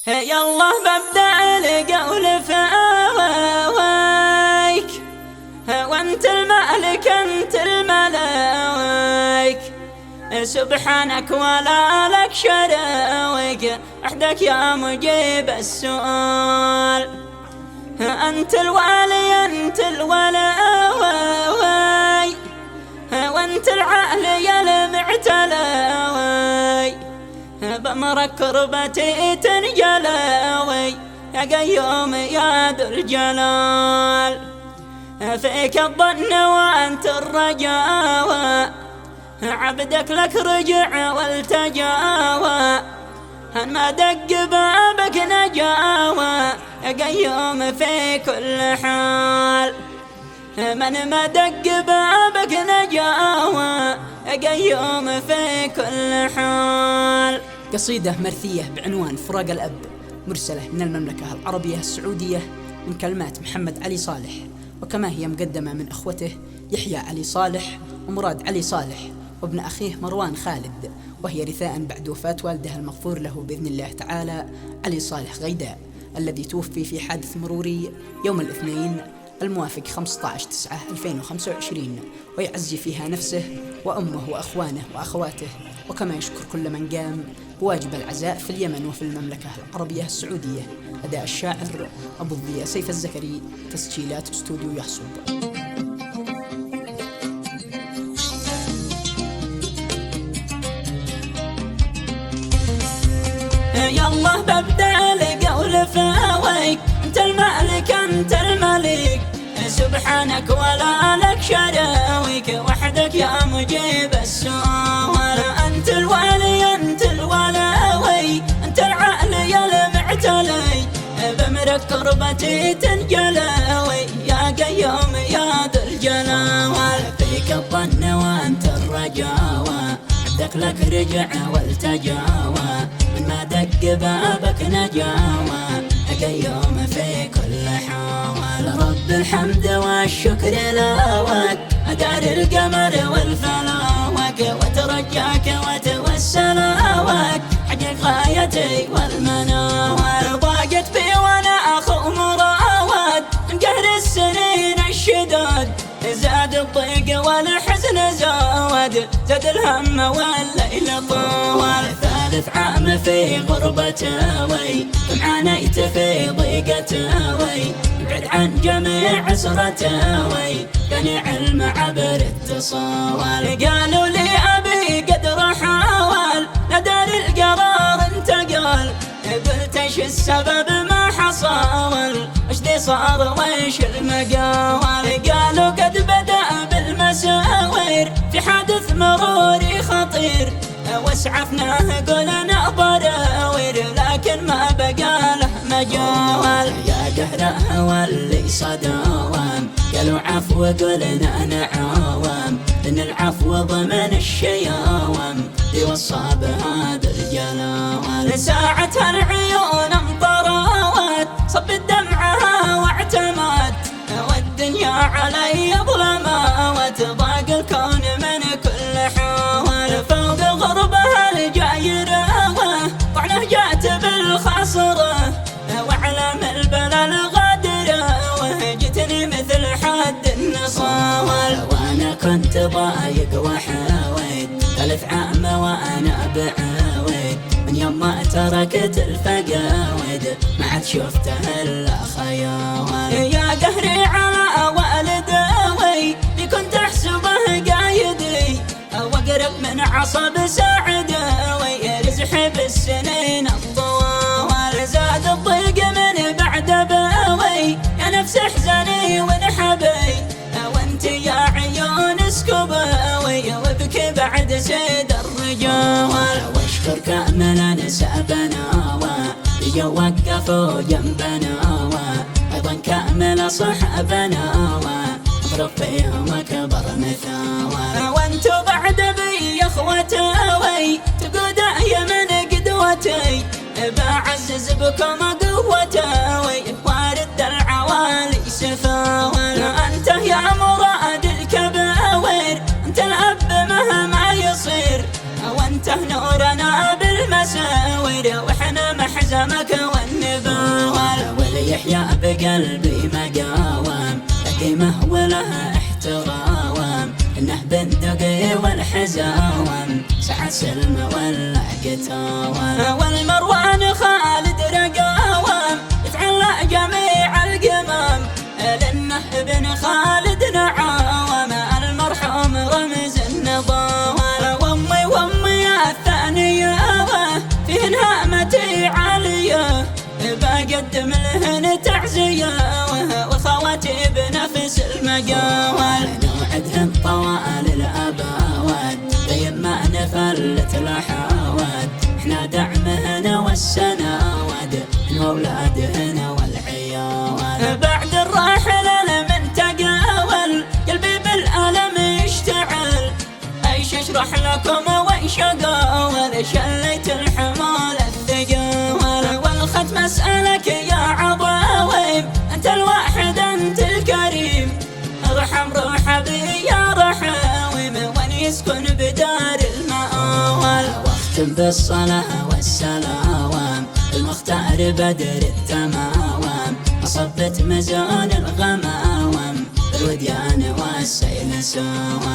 يالله ببدأ القول فاويك، وانت المالك انت الملاك، سبحانك ولا لك شريك، وحدك يا مجيب السؤال. انت الوالي انت الولاوي، وانت العالي المعتلاوي، بأمرك كربتي تنجلاوي، يا قيوم يا ذو الجلال. فيك الظن وانت الرجاوى، عبدك لك رجع والتجاوى، هن ما دق بابك نجاوى، يا قيوم في كل حال. من ما دق بابك نجاوى، يا قيوم في كل حال. قصيدة مرثية بعنوان فراق الأب، مرسلة من المملكة العربية السعودية، من كلمات محمد علي صالح، وكما هي مقدمة من أخوته يحيى علي صالح ومراد علي صالح وابن أخيه مروان خالد، وهي رثاء بعد وفاة والده المغفور له بإذن الله تعالى علي صالح غيداء، الذي توفي في حادث مروري يوم الاثنين الموافق 15/9/2025، ويعزي فيها نفسه وأمه وأخوانه وأخواته، وكما يشكر كل من قام بواجب العزاء في اليمن وفي المملكة العربية السعودية. أداء الشاعر أبو الضياء سيف الزكري، تسجيلات استوديو يحصب. يالله ببدأ القول فاويك، انت المالك انت الملك، سبحانك ولا لك شريك، وحدك يا مجيب السؤال. انت الوالي انت الولاوي، انت العالي المعتلي، بأمرك كربتي تنجلاوي، يا قيوم يا ذو الجلال. فيك الظن وانت الرجاوى، عبدك لك رجع والتجاوى، من ما دق بابك نجاوى، يا قيوم في كل حال. رب الحمد والشكر لك، أدار القمر والفلاوك، وترجاك وتوسلاوك، حقق غايتي والمناوى. ضاقت بي وانا اخو مراود، من قهر السنين الشداد، زاد الضيق والحزن زاد، زاد الهم والليل طوال. ثالث عام في غربتي، عانيت في ضيقتي، ابعد عن جميع عسرتي، كان علم عبر التصاوال. قالوا لي ابي قدر حاول، لدار القرار انتقال، قلت ايش السبب ما حصل، ايش دي صار وايش المقاول. قالوا قد بدأ بالمساوير، في حادث مروري خطير، واسعفناه قلنا ضراوير، لكن ما بقى له مجال. يا قهره واللي صداوم، قالوا عفو قلنا نعاوم، ان العفو ضمن الشياوم، يوصى بهذا الجلاوم. ساعتها العيون انطراوت، صبت دمعها واعتمت، والدنيا علي ظلمات، ضاق الكون من كل حال. فوق غربها الجايرة، طعنه جات بالخصرة، وعلم البلا الغادرة، وهجتني مثل حد النصال. وانا كنت ضايق وحاويت، ثالث عام وانا بعاود، من يوم ما تركت الفقاود، ما عاد شفته الا خيال. يا قهري على والدي، اللي كنت احسبه قايدي، واقرب من عصب ساعدوي، رزحي بالسنين الطوال. زاد الضيق من بعد باوي، يا نفس احزاني ونحبي، وانت يا عيون اسكباوي، وابكي بعد سيد الرجال. واشكر كاملا سابناوى، يجوا وقفوا جنبنا، ايضا كامل صحبناوى، اضرب فيهم اكبر مثاوى. وانتو بعد بي يا اخوتي، تقود من قدوتي، بعزز بكم قوتي، وارد العوالي سفاوى. انت يا مراد الكباوير، انت الاب مهما يصير، وانت نورنا بالمساوير، واحنا محزن ألزمك والنبوة، وليحيى بقلبي مقاوم قيمة وله احترام، انه بندقي والحزاوم سعى سلم ولا قتاوم، والمروان خالد رقاوم يتعلق جميع القمم لانه ابن خالد نعاوم المرحوم رمز النضاوة، وامي الثانية في نعمتي عالية بقدم لهن تعزية، وخواتي بنفس المقاول نوعدهن طوال الأبوات بين ما نفلت الأحوات، احنا دعمهن والسنوات من أولادهن والعيال، بعد الراحل من تقاول قلبي بالألم يشتعل، ايش اشرح لكم وايش اقول شليت الحمال الثقال، والختم اسألك يا عظاويم انت الواحد انت الكريم، ارحم روح بي يا رحاويم وين يسكن بدار المآوال، واختم بالصلاة والسلام المختار بدر التماوم، أصبت مزون الغماوم بالوديان والسيل سوا.